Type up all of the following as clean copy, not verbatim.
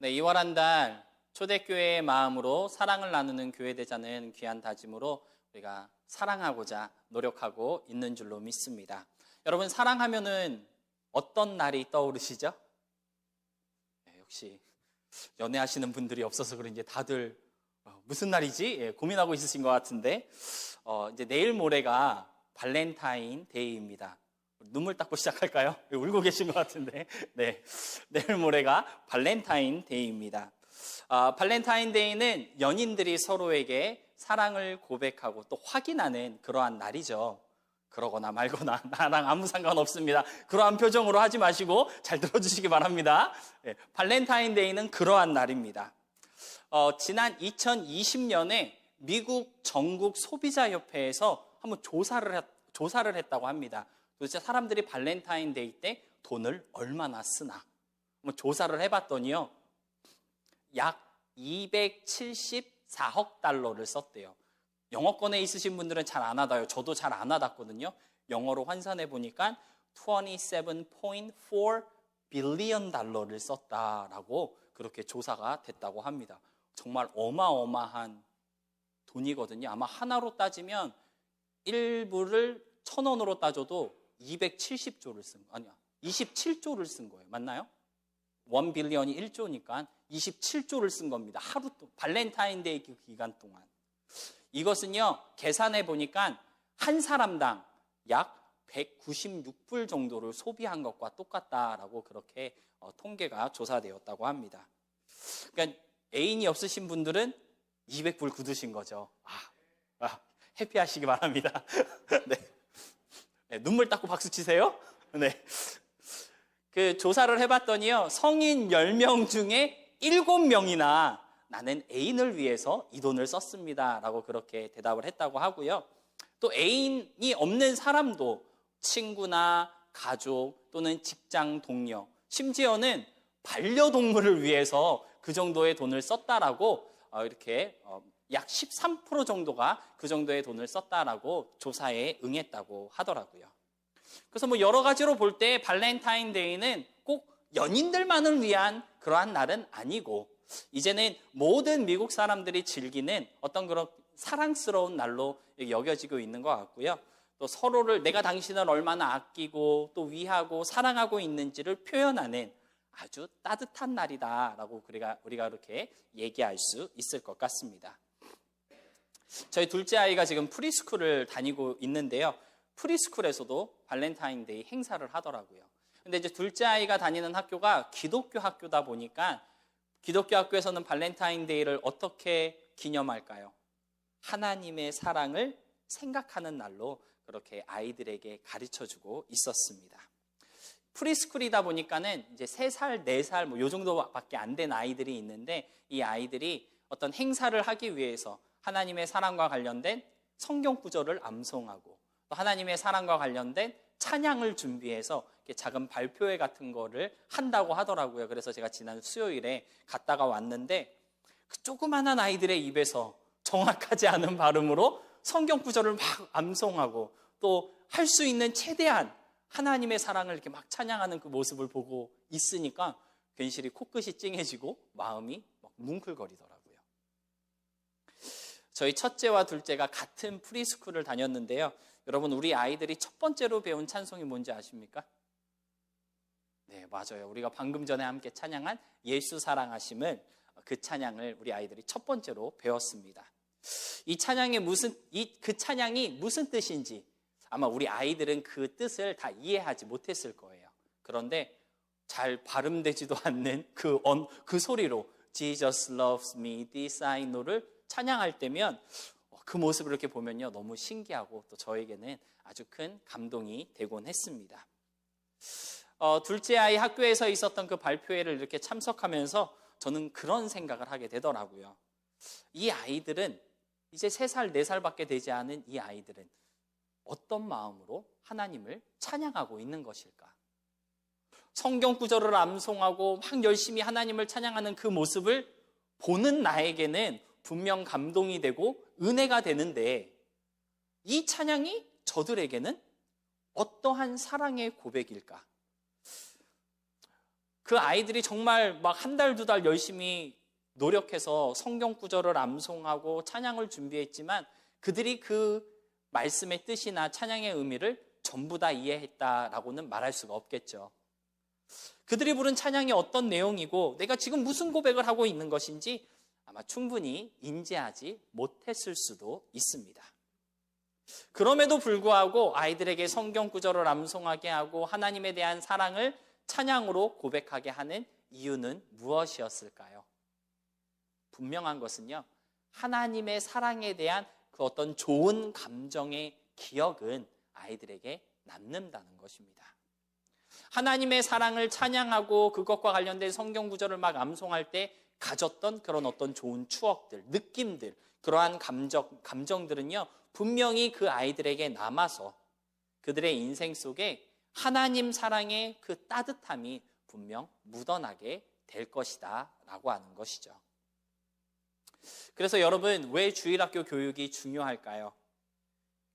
네, 2월 한 달 초대교회의 마음으로 사랑을 나누는 교회되자는 귀한 다짐으로 우리가 사랑하고자 노력하고 있는 줄로 믿습니다. 여러분, 사랑하면은 어떤 날이 떠오르시죠? 네, 역시 연애하시는 분들이 없어서 그런지 다들 무슨 날이지? 고민하고 있으신 것 같은데 이제 내일 모레가 발렌타인 데이입니다. 눈물 닦고 시작할까요? 울고 계신 것 같은데. 네, 내일 모레가 발렌타인 데이입니다. 발렌타인 데이는 연인들이 서로에게 사랑을 고백하고 또 확인하는 그러한 날이죠. 그러거나 말거나 나랑 아무 상관없습니다. 그러한 표정으로 하지 마시고 잘 들어주시기 바랍니다. 네, 발렌타인 데이는 그러한 날입니다. 지난 2020년에 미국 전국 소비자협회에서 한번 조사를 했다고 합니다. 도대체 사람들이 발렌타인데이 때 돈을 얼마나 쓰나? 한번 조사를 해봤더니요, 약 274억 달러를 썼대요. 영어권에 있으신 분들은 잘 안 와닿아요. 저도 잘 안 와닿거든요. 영어로 환산해 보니까 27.4 빌리언 달러를 썼다라고 그렇게 조사가 됐다고 합니다. 정말 어마어마한 돈이거든요. 아마 하나로 따지면 1불을 1,000원으로 따져도 270조를 쓴 거 아니야. 27조를 쓴 거예요. 맞나요? 1 빌리언이 1조니까 27조를 쓴 겁니다. 하루 동안 발렌타인데이 기간 동안. 이것은요, 계산해 보니까 한 사람당 약 196불 정도를 소비한 것과 똑같다라고 그렇게 통계가 조사되었다고 합니다. 그러니까 애인이 없으신 분들은 200불 굳으신 거죠. 해피하시기 바랍니다. 네. 네, 눈물 닦고 박수 치세요. 네. 그 조사를 해봤더니요, 성인 10명 중에 7명이나 나는 애인을 위해서 이 돈을 썼습니다 라고 그렇게 대답을 했다고 하고요. 또 애인이 없는 사람도 친구나 가족 또는 직장 동료, 심지어는 반려동물을 위해서 그 정도의 돈을 썼다라고 이렇게 약 13% 정도가 그 정도의 돈을 썼다라고 조사에 응했다고 하더라고요. 그래서 뭐 여러 가지로 볼 때 발렌타인데이는 꼭 연인들만을 위한 그러한 날은 아니고 이제는 모든 미국 사람들이 즐기는 어떤 그런 사랑스러운 날로 여겨지고 있는 것 같고요. 또 서로를 내가 당신을 얼마나 아끼고 또 위하고 사랑하고 있는지를 표현하는 아주 따뜻한 날이다라고 우리가 이렇게 얘기할 수 있을 것 같습니다. 저희 둘째 아이가 지금 프리스쿨을 다니고 있는데요. 프리스쿨에서도 발렌타인데이 행사를 하더라고요. 근데 이제 둘째 아이가 다니는 학교가 기독교 학교다 보니까 기독교 학교에서는 발렌타인데이를 어떻게 기념할까요? 하나님의 사랑을 생각하는 날로 그렇게 아이들에게 가르쳐주고 있었습니다. 프리스쿨이다 보니까는 이제 3살, 4살 뭐 요 정도밖에 안 된 아이들이 있는데 이 아이들이 어떤 행사를 하기 위해서 하나님의 사랑과 관련된 성경 구절을 암송하고 또 하나님의 사랑과 관련된 찬양을 준비해서 작은 발표회 같은 거를 한다고 하더라고요. 그래서 제가 지난 수요일에 갔다가 왔는데 그 조그만한 아이들의 입에서 정확하지 않은 발음으로 성경 구절을 막 암송하고 또 할 수 있는 최대한 하나님의 사랑을 이렇게 막 찬양하는 그 모습을 보고 있으니까 괜시리 코끝이 찡해지고 마음이 막 뭉클거리더라고요. 저희 첫째와 둘째가 같은 프리스쿨을 다녔는데요. 여러분, 우리 아이들이 첫 번째로 배운 찬송이 뭔지 아십니까? 네, 맞아요. 우리가 방금 전에 함께 찬양한 예수 사랑하심을 그 찬양을 우리 아이들이 첫 번째로 배웠습니다. 이 찬양이 그 찬양이 무슨 뜻인지 아마 우리 아이들은 그 뜻을 다 이해하지 못했을 거예요. 그런데 잘 발음되지도 않는 그 소리로 Jesus loves me, this I know를 찬양할 때면 그 모습을 이렇게 보면요, 너무 신기하고 또 저에게는 아주 큰 감동이 되곤 했습니다. 둘째 아이 학교에서 있었던 그 발표회를 이렇게 참석하면서 저는 그런 생각을 하게 되더라고요. 이 아이들은 이제 3살, 4살밖에 되지 않은 이 아이들은 어떤 마음으로 하나님을 찬양하고 있는 것일까? 성경 구절을 암송하고 막 열심히 하나님을 찬양하는 그 모습을 보는 나에게는 분명 감동이 되고 은혜가 되는데 이 찬양이 저들에게는 어떠한 사랑의 고백일까? 그 아이들이 정말 막 한 달, 두 달 열심히 노력해서 성경 구절을 암송하고 찬양을 준비했지만 그들이 그 말씀의 뜻이나 찬양의 의미를 전부 다 이해했다라고는 말할 수가 없겠죠. 그들이 부른 찬양이 어떤 내용이고 내가 지금 무슨 고백을 하고 있는 것인지 아마 충분히 인지하지 못했을 수도 있습니다. 그럼에도 불구하고 아이들에게 성경 구절을 암송하게 하고 하나님에 대한 사랑을 찬양으로 고백하게 하는 이유는 무엇이었을까요? 분명한 것은요, 하나님의 사랑에 대한 그 어떤 좋은 감정의 기억은 아이들에게 남는다는 것입니다. 하나님의 사랑을 찬양하고 그것과 관련된 성경 구절을 막 암송할 때 가졌던 그런 어떤 좋은 추억들, 느낌들, 그러한 감정들은요, 분명히 그 아이들에게 남아서 그들의 인생 속에 하나님 사랑의 그 따뜻함이 분명 묻어나게 될 것이다 라고 하는 것이죠. 그래서 여러분, 왜 주일학교 교육이 중요할까요?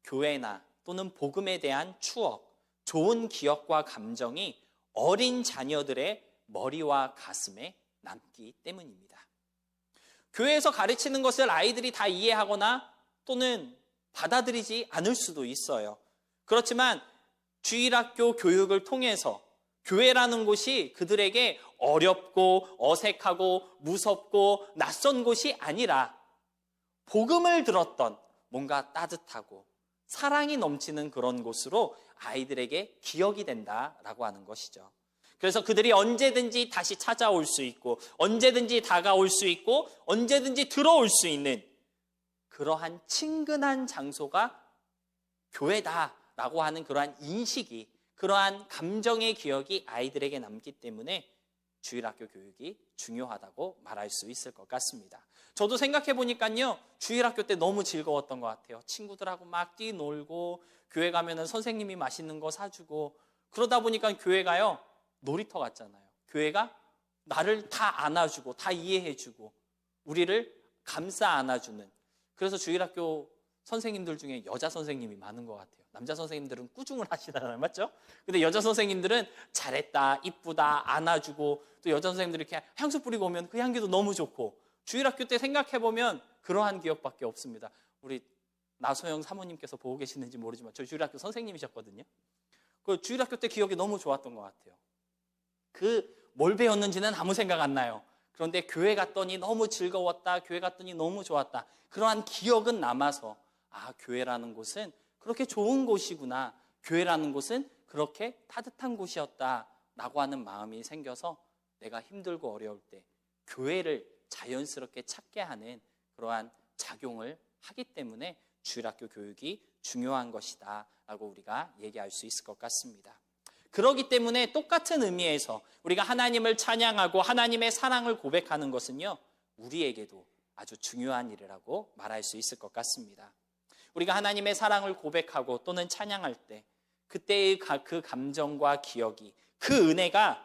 교회나 또는 복음에 대한 추억, 좋은 기억과 감정이 어린 자녀들의 머리와 가슴에 남기 때문입니다. 교회에서 가르치는 것을 아이들이 다 이해하거나 또는 받아들이지 않을 수도 있어요. 그렇지만 주일학교 교육을 통해서 교회라는 곳이 그들에게 어렵고 어색하고 무섭고 낯선 곳이 아니라 복음을 들었던 뭔가 따뜻하고 사랑이 넘치는 그런 곳으로 아이들에게 기억이 된다라고 하는 것이죠. 그래서 그들이 언제든지 다시 찾아올 수 있고 언제든지 다가올 수 있고 언제든지 들어올 수 있는 그러한 친근한 장소가 교회다라고 하는 그러한 인식이, 그러한 감정의 기억이 아이들에게 남기 때문에 주일학교 교육이 중요하다고 말할 수 있을 것 같습니다. 저도 생각해 보니까요, 주일학교 때 너무 즐거웠던 것 같아요. 친구들하고 막 뛰놀고 교회 가면은 선생님이 맛있는 거 사주고 그러다 보니까 교회가요, 놀이터 같잖아요. 교회가 나를 다 안아주고 다 이해해주고 우리를 감싸 안아주는, 그래서 주일학교 선생님들 중에 여자 선생님이 많은 것 같아요. 남자 선생님들은 꾸중을 하시잖아요. 맞죠? 근데 여자 선생님들은 잘했다, 이쁘다, 안아주고 또 여자 선생님들이 이렇게 향수 뿌리고 오면 그 향기도 너무 좋고, 주일학교 때 생각해보면 그러한 기억밖에 없습니다. 우리 나소영 사모님께서 보고 계시는지 모르지만 저희 주일학교 선생님이셨거든요. 그 주일학교 때 기억이 너무 좋았던 것 같아요. 뭘 배웠는지는 아무 생각 안 나요. 그런데 교회 갔더니 너무 즐거웠다, 교회 갔더니 너무 좋았다, 그러한 기억은 남아서 교회라는 곳은 그렇게 좋은 곳이구나, 교회라는 곳은 그렇게 따뜻한 곳이었다라고 하는 마음이 생겨서 내가 힘들고 어려울 때 교회를 자연스럽게 찾게 하는 그러한 작용을 하기 때문에 주일학교 교육이 중요한 것이다 라고 우리가 얘기할 수 있을 것 같습니다. 그렇기 때문에 똑같은 의미에서 우리가 하나님을 찬양하고 하나님의 사랑을 고백하는 것은요, 우리에게도 아주 중요한 일이라고 말할 수 있을 것 같습니다. 우리가 하나님의 사랑을 고백하고 또는 찬양할 때 그때의 그 감정과 기억이, 그 은혜가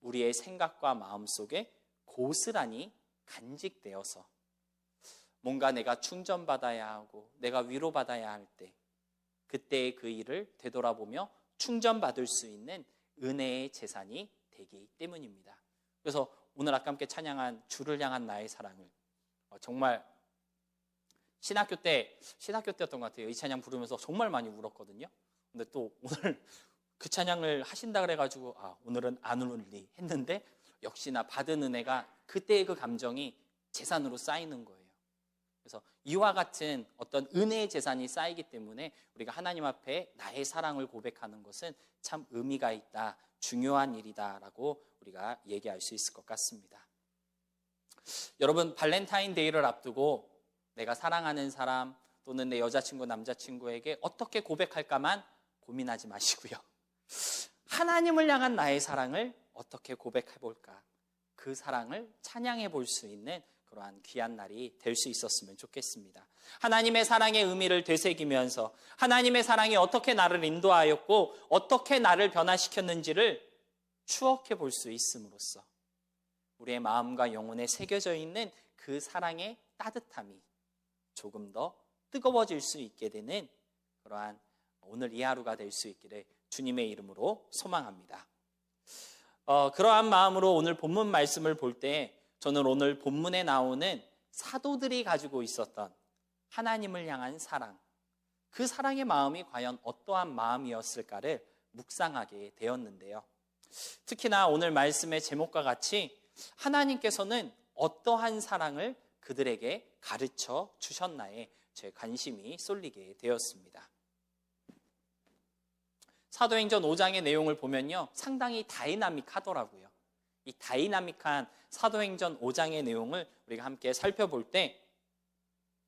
우리의 생각과 마음 속에 고스란히 간직되어서 뭔가 내가 충전받아야 하고 내가 위로받아야 할 때 그때의 그 일을 되돌아보며 충전받을 수 있는 은혜의 재산이 되기 때문입니다. 그래서 오늘 아까 함께 찬양한 주를 향한 나의 사랑을 정말 신학교 때였던 것 같아요. 이 찬양 부르면서 정말 많이 울었거든요. 근데 또 오늘 그 찬양을 하신다 그래가지고 오늘은 안 울리 했는데 역시나 받은 은혜가 그때의 그 감정이 재산으로 쌓이는 거예요. 그래서 이와 같은 어떤 은혜의 재산이 쌓이기 때문에 우리가 하나님 앞에 나의 사랑을 고백하는 것은 참 의미가 있다, 중요한 일이다라고 우리가 얘기할 수 있을 것 같습니다. 여러분, 발렌타인데이를 앞두고 내가 사랑하는 사람 또는 내 여자친구, 남자친구에게 어떻게 고백할까만 고민하지 마시고요. 하나님을 향한 나의 사랑을 어떻게 고백해볼까? 그 사랑을 찬양해 볼 수 있는 그러한 귀한 날이 될 수 있었으면 좋겠습니다. 하나님의 사랑의 의미를 되새기면서 하나님의 사랑이 어떻게 나를 인도하였고 어떻게 나를 변화시켰는지를 추억해 볼 수 있음으로써 우리의 마음과 영혼에 새겨져 있는 그 사랑의 따뜻함이 조금 더 뜨거워질 수 있게 되는 그러한 오늘 이 하루가 될 수 있기를 주님의 이름으로 소망합니다. 그러한 마음으로 오늘 본문 말씀을 볼 때 저는 오늘 본문에 나오는 사도들이 가지고 있었던 하나님을 향한 사랑, 그 사랑의 마음이 과연 어떠한 마음이었을까를 묵상하게 되었는데요. 특히나 오늘 말씀의 제목과 같이 하나님께서는 어떠한 사랑을 그들에게 가르쳐 주셨나에 제 관심이 쏠리게 되었습니다. 사도행전 5장의 내용을 보면요, 상당히 다이나믹하더라고요. 이 다이나믹한 사도행전 5장의 내용을 우리가 함께 살펴볼 때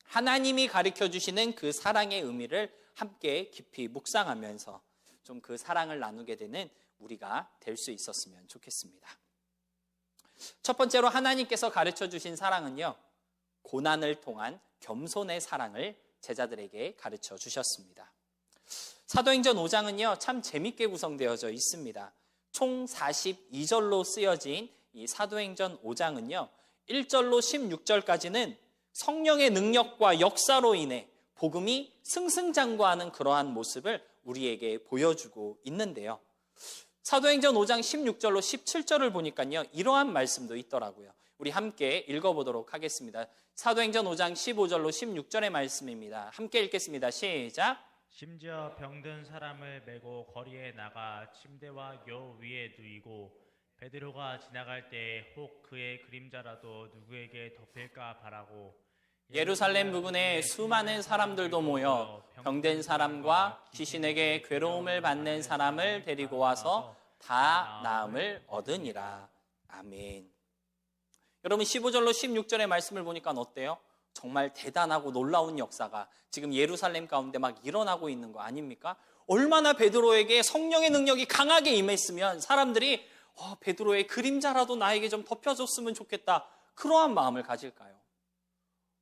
하나님이 가르쳐 주시는 그 사랑의 의미를 함께 깊이 묵상하면서 좀 그 사랑을 나누게 되는 우리가 될 수 있었으면 좋겠습니다. 첫 번째로 하나님께서 가르쳐 주신 사랑은요, 고난을 통한 겸손의 사랑을 제자들에게 가르쳐 주셨습니다. 사도행전 5장은요, 참 재밌게 구성되어져 있습니다. 총 42절로 쓰여진 이 사도행전 5장은요, 1절로 16절까지는 성령의 능력과 역사로 인해 복음이 승승장구하는 그러한 모습을 우리에게 보여주고 있는데요. 사도행전 5장 16절로 17절을 보니까요, 이러한 말씀도 있더라고요. 우리 함께 읽어보도록 하겠습니다. 사도행전 5장 15절로 16절의 말씀입니다. 함께 읽겠습니다. 시작. 심지어 병든 사람을 메고 거리에 나가 침대와 요 위에 누이고 베드로가 지나갈 때 혹 그의 그림자라도 누구에게 덮일까 바라고 예루살렘 부근에 수많은 사람들도 모여 병든 사람과 귀신에게 괴로움을 받는 사람을 데리고 와서 다 나음을 얻으니라. 아멘. 여러분 15절로 16절의 말씀을 보니까 어때요? 정말 대단하고 놀라운 역사가 지금 예루살렘 가운데 막 일어나고 있는 거 아닙니까? 얼마나 베드로에게 성령의 능력이 강하게 임했으면 사람들이 베드로의 그림자라도 나에게 좀 덮여줬으면 좋겠다, 그러한 마음을 가질까요?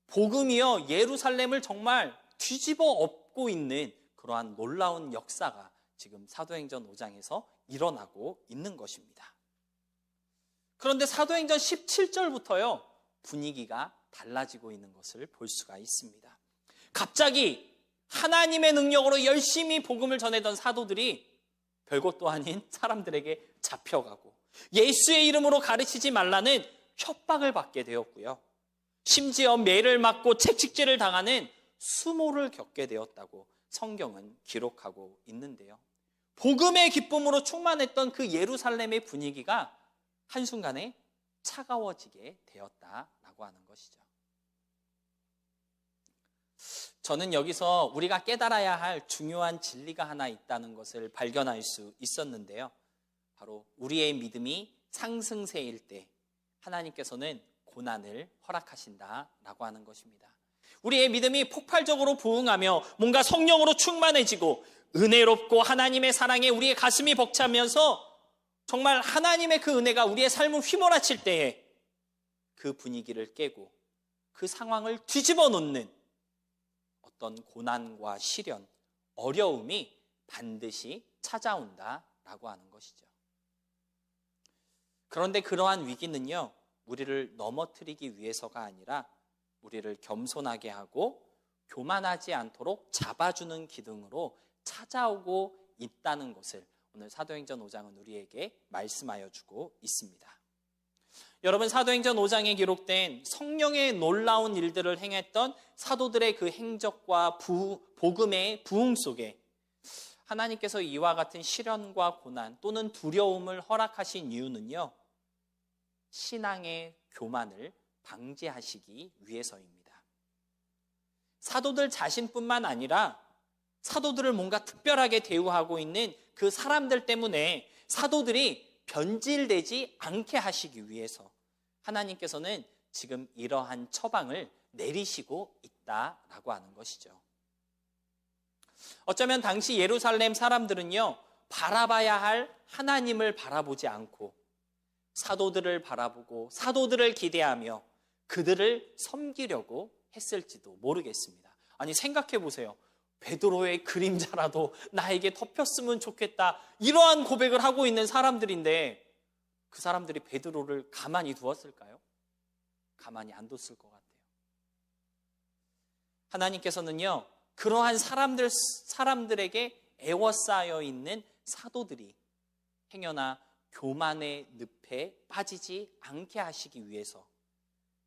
복음이요, 예루살렘을 정말 뒤집어 엎고 있는 그러한 놀라운 역사가 지금 사도행전 5장에서 일어나고 있는 것입니다. 그런데 사도행전 17절부터요, 분위기가 달라지고 있는 것을 볼 수가 있습니다. 갑자기 하나님의 능력으로 열심히 복음을 전하던 사도들이 별것도 아닌 사람들에게 잡혀가고 예수의 이름으로 가르치지 말라는 협박을 받게 되었고요. 심지어 매를 맞고 채찍질을 당하는 수모를 겪게 되었다고 성경은 기록하고 있는데요. 복음의 기쁨으로 충만했던 그 예루살렘의 분위기가 한순간에 차가워지게 되었다라고 하는 것이죠. 저는 여기서 우리가 깨달아야 할 중요한 진리가 하나 있다는 것을 발견할 수 있었는데요. 바로 우리의 믿음이 상승세일 때 하나님께서는 고난을 허락하신다라고 하는 것입니다. 우리의 믿음이 폭발적으로 부흥하며 뭔가 성령으로 충만해지고 은혜롭고 하나님의 사랑에 우리의 가슴이 벅차면서 정말 하나님의 그 은혜가 우리의 삶을 휘몰아칠 때에 그 분위기를 깨고 그 상황을 뒤집어 놓는 어떤 고난과 시련, 어려움이 반드시 찾아온다라고 하는 것이죠. 그런데 그러한 위기는요, 우리를 넘어뜨리기 위해서가 아니라 우리를 겸손하게 하고 교만하지 않도록 잡아주는 기둥으로 찾아오고 있다는 것을 오늘 사도행전 5장은 우리에게 말씀하여 주고 있습니다. 여러분, 사도행전 5장에 기록된 성령의 놀라운 일들을 행했던 사도들의 그 행적과 복음의 부흥 속에 하나님께서 이와 같은 시련과 고난 또는 두려움을 허락하신 이유는요, 신앙의 교만을 방지하시기 위해서입니다. 사도들 자신뿐만 아니라 사도들을 뭔가 특별하게 대우하고 있는 그 사람들 때문에 사도들이 변질되지 않게 하시기 위해서 하나님께서는 지금 이러한 처방을 내리시고 있다라고 하는 것이죠. 어쩌면 당시 예루살렘 사람들은요, 바라봐야 할 하나님을 바라보지 않고 사도들을 바라보고 사도들을 기대하며 그들을 섬기려고 했을지도 모르겠습니다. 아니, 생각해 보세요. 베드로의 그림자라도 나에게 덮였으면 좋겠다, 이러한 고백을 하고 있는 사람들인데 그 사람들이 베드로를 가만히 두었을까요? 가만히 안 뒀을 것 같아요. 하나님께서는요, 그러한 사람들에게 애워싸여 있는 사도들이 행여나 교만의 늪에 빠지지 않게 하시기 위해서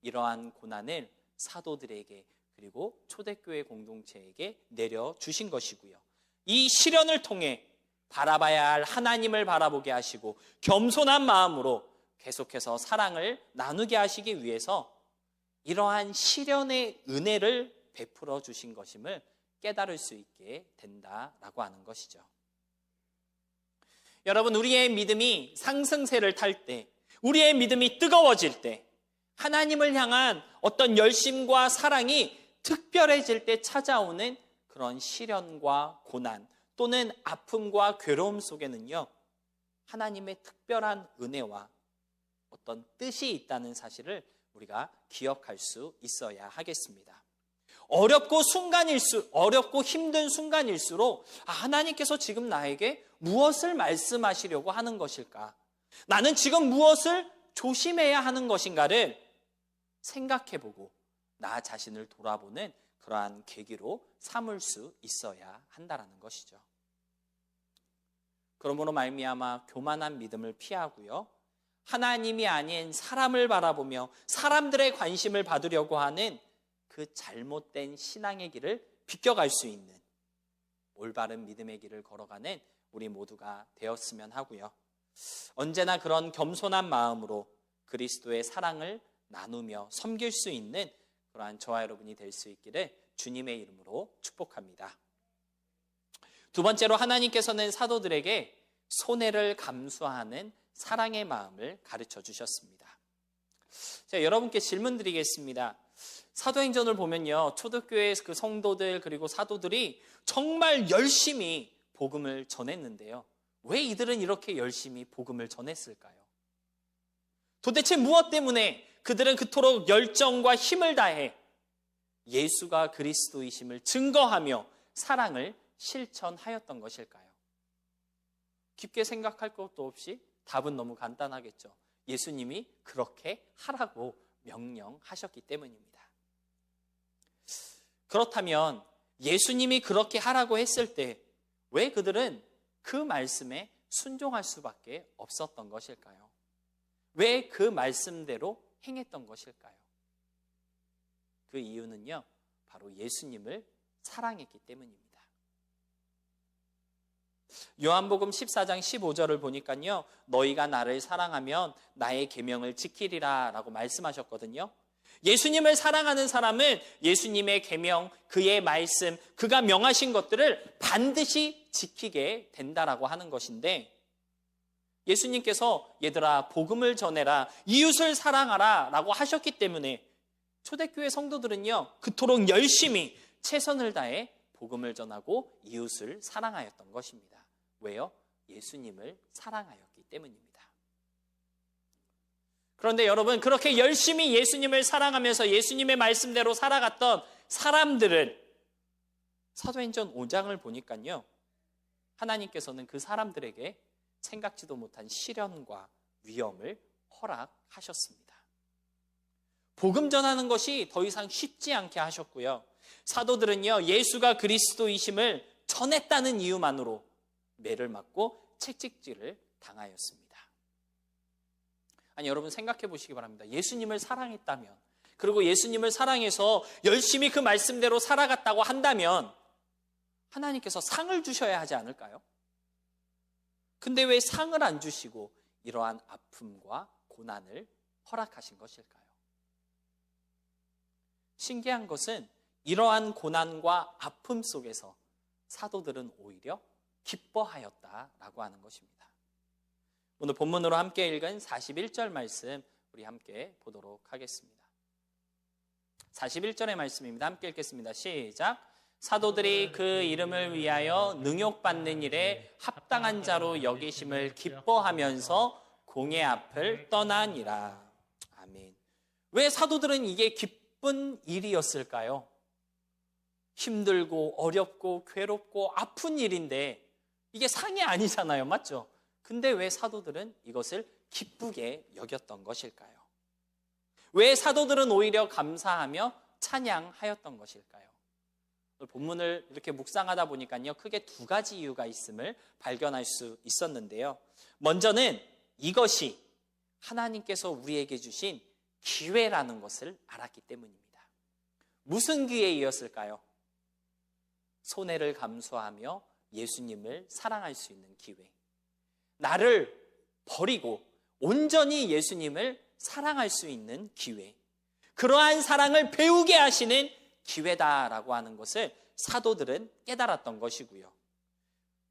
이러한 고난을 사도들에게 그리고 초대교회 공동체에게 내려주신 것이고요. 이 시련을 통해 바라봐야 할 하나님을 바라보게 하시고 겸손한 마음으로 계속해서 사랑을 나누게 하시기 위해서 이러한 시련의 은혜를 베풀어 주신 것임을 깨달을 수 있게 된다라고 하는 것이죠. 여러분, 우리의 믿음이 상승세를 탈 때, 우리의 믿음이 뜨거워질 때, 하나님을 향한 어떤 열심과 사랑이 특별해질 때 찾아오는 그런 시련과 고난 또는 아픔과 괴로움 속에는요, 하나님의 특별한 은혜와 어떤 뜻이 있다는 사실을 우리가 기억할 수 있어야 하겠습니다. 어렵고 힘든 순간일수록 하나님께서 지금 나에게 무엇을 말씀하시려고 하는 것일까? 나는 지금 무엇을 조심해야 하는 것인가를 생각해보고 나 자신을 돌아보는 그러한 계기로 삼을 수 있어야 한다는 것이죠. 그러므로 말미암아 교만한 믿음을 피하고요, 하나님이 아닌 사람을 바라보며 사람들의 관심을 받으려고 하는 그 잘못된 신앙의 길을 비껴갈 수 있는 올바른 믿음의 길을 걸어가는 우리 모두가 되었으면 하고요. 언제나 그런 겸손한 마음으로 그리스도의 사랑을 나누며 섬길 수 있는 그러한 저와 여러분이 될 수 있기를 주님의 이름으로 축복합니다. 두 번째로 하나님께서는 사도들에게 손해를 감수하는 사랑의 마음을 가르쳐 주셨습니다. 제가 여러분께 질문 드리겠습니다. 사도행전을 보면요, 초대교회의 그 성도들 그리고 사도들이 정말 열심히 복음을 전했는데요, 왜 이들은 이렇게 열심히 복음을 전했을까요? 도대체 무엇 때문에 그들은 그토록 열정과 힘을 다해 예수가 그리스도이심을 증거하며 사랑을 실천하였던 것일까요? 깊게 생각할 것도 없이 답은 너무 간단하겠죠. 예수님이 그렇게 하라고 명령하셨기 때문입니다. 그렇다면 예수님이 그렇게 하라고 했을 때 왜 그들은 그 말씀에 순종할 수밖에 없었던 것일까요? 왜 그 말씀대로 행했던 것일까요? 그 이유는요, 바로 예수님을 사랑했기 때문입니다. 요한복음 14장 15절을 보니까요, 너희가 나를 사랑하면 나의 계명을 지키리라 라고 말씀하셨거든요. 예수님을 사랑하는 사람은 예수님의 계명, 그의 말씀, 그가 명하신 것들을 반드시 지키게 된다라고 하는 것인데, 예수님께서 얘들아 복음을 전해라, 이웃을 사랑하라 라고 하셨기 때문에 초대교회 성도들은요, 그토록 열심히 최선을 다해 복음을 전하고 이웃을 사랑하였던 것입니다. 왜요? 예수님을 사랑하였기 때문입니다. 그런데 여러분, 그렇게 열심히 예수님을 사랑하면서 예수님의 말씀대로 살아갔던 사람들을 사도행전 5장을 보니까요, 하나님께서는 그 사람들에게 생각지도 못한 시련과 위험을 허락하셨습니다. 복음 전하는 것이 더 이상 쉽지 않게 하셨고요, 사도들은요, 예수가 그리스도이심을 전했다는 이유만으로 매를 맞고 채찍질을 당하였습니다. 아니, 여러분 생각해 보시기 바랍니다. 예수님을 사랑했다면, 그리고 예수님을 사랑해서 열심히 그 말씀대로 살아갔다고 한다면 하나님께서 상을 주셔야 하지 않을까요? 근데 왜 상을 안 주시고 이러한 아픔과 고난을 허락하신 것일까요? 신기한 것은 이러한 고난과 아픔 속에서 사도들은 오히려 기뻐하였다라고 하는 것입니다. 오늘 본문으로 함께 읽은 41절 말씀 우리 함께 보도록 하겠습니다. 41절의 말씀입니다. 함께 읽겠습니다. 시작. 사도들이 그 이름을 위하여 능욕받는 일에 합당한 자로 여기심을 기뻐하면서 공회 앞을 떠나니라. 아멘. 왜 사도들은 이게 기쁜 일이었을까요? 힘들고 어렵고 괴롭고 아픈 일인데 이게 상이 아니잖아요. 맞죠? 근데 왜 사도들은 이것을 기쁘게 여겼던 것일까요? 왜 사도들은 오히려 감사하며 찬양하였던 것일까요? 본문을 이렇게 묵상하다 보니까요, 크게 두 가지 이유가 있음을 발견할 수 있었는데요. 먼저는 이것이 하나님께서 우리에게 주신 기회라는 것을 알았기 때문입니다. 무슨 기회이었을까요? 손해를 감수하며 예수님을 사랑할 수 있는 기회. 나를 버리고 온전히 예수님을 사랑할 수 있는 기회. 그러한 사랑을 배우게 하시는 기회다라고 하는 것을 사도들은 깨달았던 것이고요.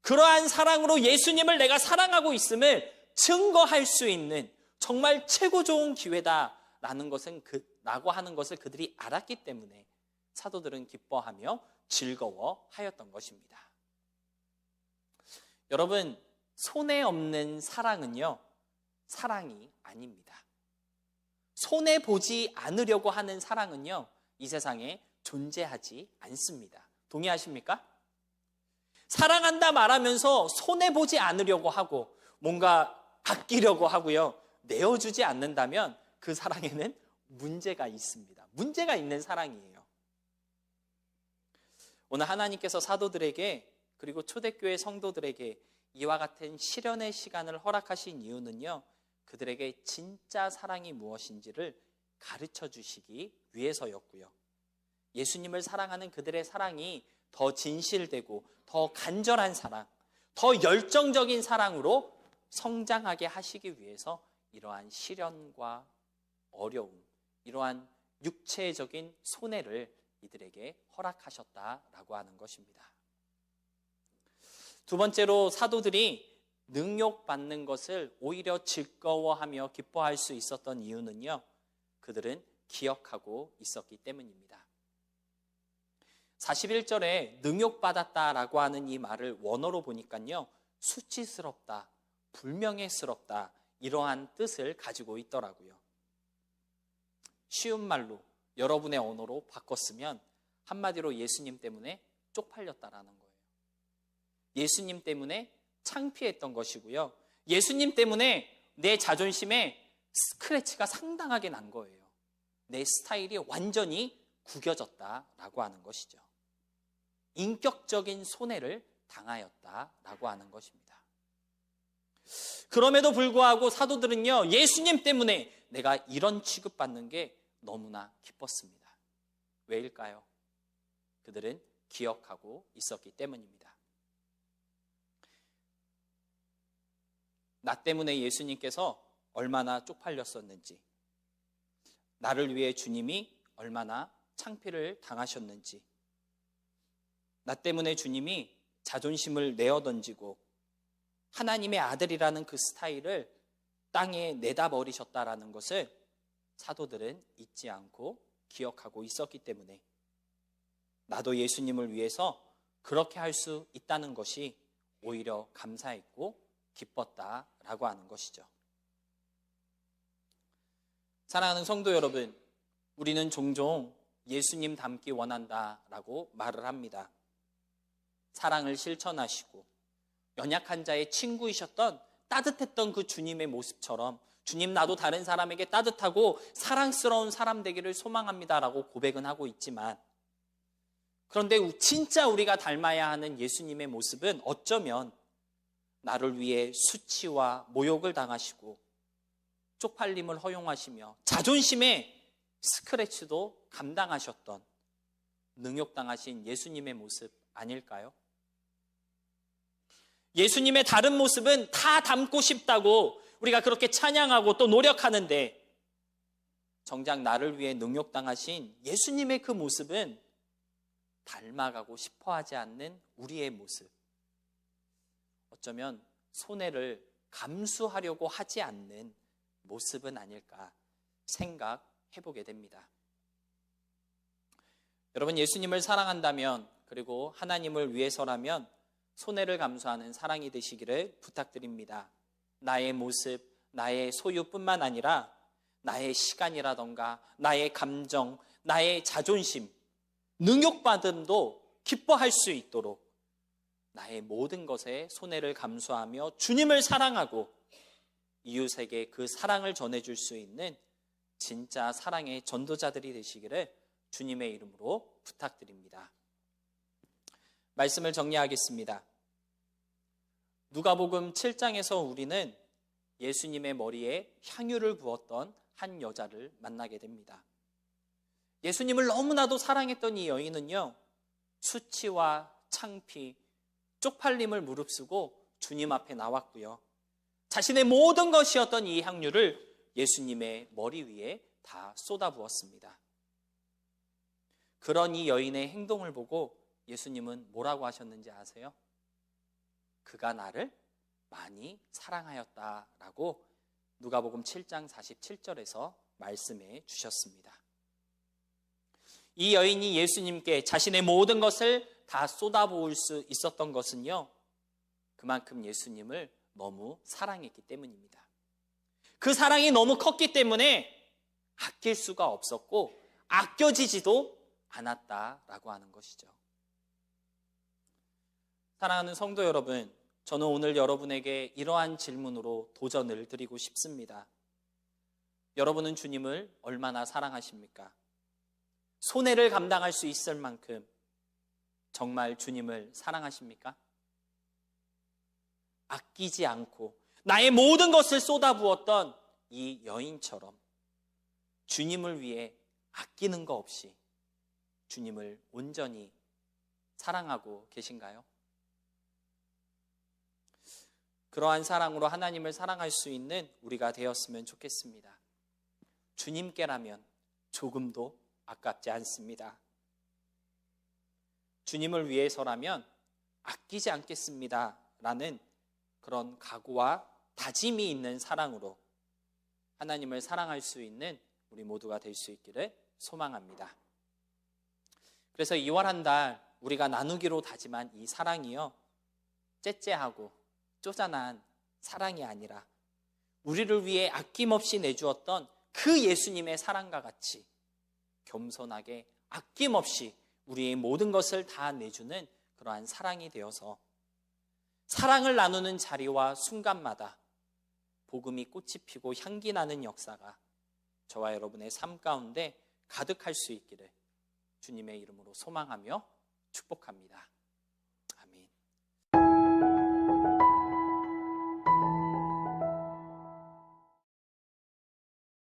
그러한 사랑으로 예수님을 내가 사랑하고 있음을 증거할 수 있는 정말 최고 좋은 기회다라는 것은 라고 하는 것을 그들이 알았기 때문에 사도들은 기뻐하며 즐거워하였던 것입니다. 여러분, 손해 없는 사랑은요, 사랑이 아닙니다. 손해 보지 않으려고 하는 사랑은요, 이 세상에 존재하지 않습니다. 동의하십니까? 사랑한다 말하면서 손해 보지 않으려고 하고 뭔가 아끼려고 하고요, 내어주지 않는다면 그 사랑에는 문제가 있습니다. 문제가 있는 사랑이에요. 오늘 하나님께서 사도들에게 그리고 초대교회 성도들에게 이와 같은 시련의 시간을 허락하신 이유는요, 그들에게 진짜 사랑이 무엇인지를 가르쳐 주시기 위해서였고요. 예수님을 사랑하는 그들의 사랑이 더 진실되고 더 간절한 사랑, 더 열정적인 사랑으로 성장하게 하시기 위해서 이러한 시련과 어려움, 이러한 육체적인 손해를 이들에게 허락하셨다라고 하는 것입니다. 두 번째로 사도들이 능욕받는 것을 오히려 즐거워하며 기뻐할 수 있었던 이유는요, 그들은 기억하고 있었기 때문입니다. 41절에 능욕받았다라고 하는 이 말을 원어로 보니까요, 수치스럽다, 불명예스럽다, 이러한 뜻을 가지고 있더라고요. 쉬운 말로 여러분의 언어로 바꿨으면 한마디로 예수님 때문에 쪽팔렸다라는 거예요. 예수님 때문에 창피했던 것이고요. 예수님 때문에 내 자존심에 스크래치가 상당하게 난 거예요. 내 스타일이 완전히 구겨졌다라고 하는 것이죠. 인격적인 손해를 당하였다라고 하는 것입니다. 그럼에도 불구하고 사도들은요, 예수님 때문에 내가 이런 취급받는 게 너무나 기뻤습니다. 왜일까요? 그들은 기억하고 있었기 때문입니다. 나 때문에 예수님께서 얼마나 쪽팔렸었는지, 나를 위해 주님이 얼마나 창피를 당하셨는지, 나 때문에 주님이 자존심을 내어던지고 하나님의 아들이라는 그 스타일을 땅에 내다버리셨다라는 것을 사도들은 잊지 않고 기억하고 있었기 때문에 나도 예수님을 위해서 그렇게 할 수 있다는 것이 오히려 감사했고 기뻤다라고 하는 것이죠. 사랑하는 성도 여러분, 우리는 종종 예수님 닮기 원한다라고 말을 합니다. 사랑을 실천하시고 연약한 자의 친구이셨던 따뜻했던 그 주님의 모습처럼 주님, 나도 다른 사람에게 따뜻하고 사랑스러운 사람 되기를 소망합니다라고 고백은 하고 있지만, 그런데 진짜 우리가 닮아야 하는 예수님의 모습은 어쩌면 나를 위해 수치와 모욕을 당하시고 쪽팔림을 허용하시며 자존심에 스크래치도 감당하셨던 능욕당하신 예수님의 모습 아닐까요? 예수님의 다른 모습은 다 닮고 싶다고 우리가 그렇게 찬양하고 또 노력하는데, 정작 나를 위해 능욕당하신 예수님의 그 모습은 닮아가고 싶어하지 않는 우리의 모습, 어쩌면 손해를 감수하려고 하지 않는 모습은 아닐까 생각해보게 됩니다. 여러분, 예수님을 사랑한다면, 그리고 하나님을 위해서라면 손해를 감수하는 사랑이 되시기를 부탁드립니다. 나의 모습, 나의 소유뿐만 아니라 나의 시간이라던가 나의 감정, 나의 자존심, 능욕받음도 기뻐할 수 있도록 나의 모든 것에 손해를 감수하며 주님을 사랑하고 이웃에게 그 사랑을 전해줄 수 있는 진짜 사랑의 전도자들이 되시기를 주님의 이름으로 부탁드립니다. 말씀을 정리하겠습니다. 누가복음 7장에서 우리는 예수님의 머리에 향유를 부었던 한 여자를 만나게 됩니다. 예수님을 너무나도 사랑했던 이 여인은요, 수치와 창피, 쪽팔림을 무릅쓰고 주님 앞에 나왔고요. 자신의 모든 것이었던 이 향유를 예수님의 머리 위에 다 쏟아부었습니다. 그런 이 여인의 행동을 보고 예수님은 뭐라고 하셨는지 아세요? 그가 나를 많이 사랑하였다라고 누가복음 7장 47절에서 말씀해 주셨습니다. 이 여인이 예수님께 자신의 모든 것을 다 쏟아부을 수 있었던 것은요, 그만큼 예수님을 너무 사랑했기 때문입니다. 그 사랑이 너무 컸기 때문에 아낄 수가 없었고 아껴지지도 않았다라고 하는 것이죠. 사랑하는 성도 여러분, 저는 오늘 여러분에게 이러한 질문으로 도전을 드리고 싶습니다. 여러분은 주님을 얼마나 사랑하십니까? 손해를 감당할 수 있을 만큼 정말 주님을 사랑하십니까? 아끼지 않고 나의 모든 것을 쏟아부었던 이 여인처럼 주님을 위해 아끼는 거 없이 주님을 온전히 사랑하고 계신가요? 그러한 사랑으로 하나님을 사랑할 수 있는 우리가 되었으면 좋겠습니다. 주님께라면 조금도 아깝지 않습니다. 주님을 위해서라면 아끼지 않겠습니다 라는 그런 각오와 다짐이 있는 사랑으로 하나님을 사랑할 수 있는 우리 모두가 될 수 있기를 소망합니다. 그래서 2월 한 달 우리가 나누기로 다짐한 이 사랑이요, 째째하고 쪼잔한 사랑이 아니라 우리를 위해 아낌없이 내주었던 그 예수님의 사랑과 같이 겸손하게 아낌없이 우리의 모든 것을 다 내주는 그러한 사랑이 되어서 사랑을 나누는 자리와 순간마다 복음이 꽃이 피고 향기 나는 역사가 저와 여러분의 삶 가운데 가득할 수 있기를 주님의 이름으로 소망하며 축복합니다.